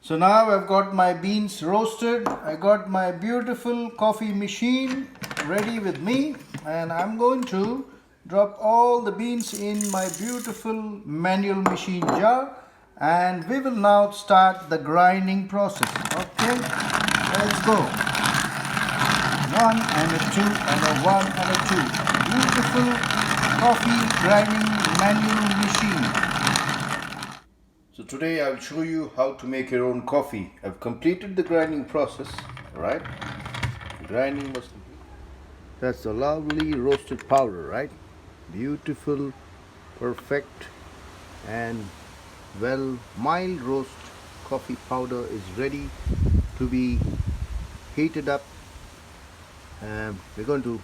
So now I've got my beans roasted. I got my beautiful coffee machine ready with me, and I'm going to drop all the beans in my beautiful manual machine jar, and we will now start the grinding process. Okay, let's go. One and a two and a one and a two. Beautiful coffee grinding manual machine. So today I'll show you how to make your own coffee. I've completed the grinding process, alright? Grinding was complete. That's a lovely roasted powder, right? Beautiful, perfect, and well mild roast coffee powder is ready to be heated up. We're going to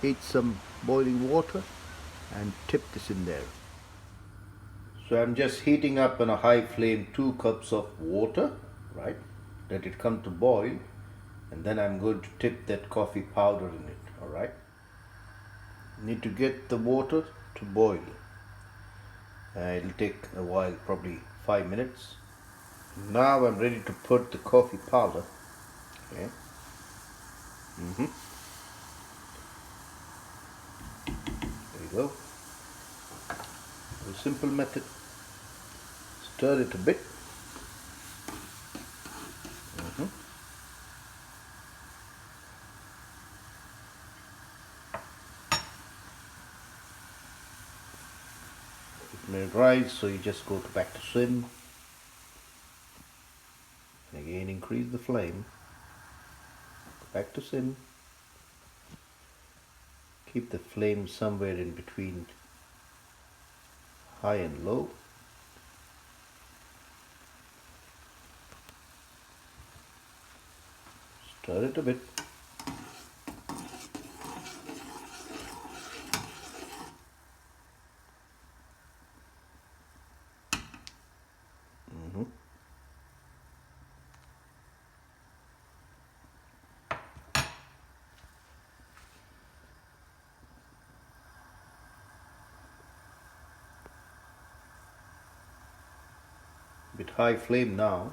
heat some boiling water and tip this in there. So I'm just heating up on a high flame 2 cups of water, right? Let it come to boil, and then I'm going to tip that coffee powder in it, all right? Need to get the water to boil. It'll take a while, probably 5 minutes. Now I'm ready to put the coffee powder. Okay. There you go. A simple method. Stir it a bit. It may rise, so you just go back to sim. And again increase the flame. Go back to sim. Keep the flame somewhere in between high and low. Stir it a bit. Bit high flame now.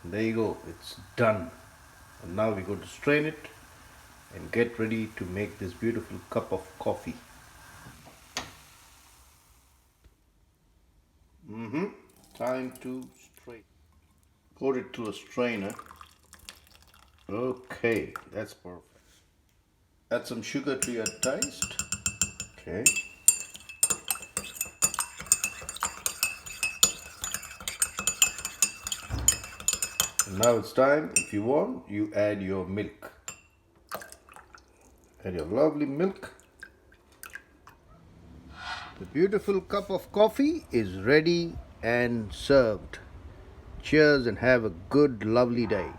And there you go, it's done. And now we're going to strain it and get ready to make this beautiful cup of coffee. Time to strain. Pour it through a strainer. Okay, that's perfect. Add some sugar to your taste. Okay. And now it's time, if you want, you add your milk. Add your lovely milk. The beautiful cup of coffee is ready and served. Cheers and have a good, lovely day.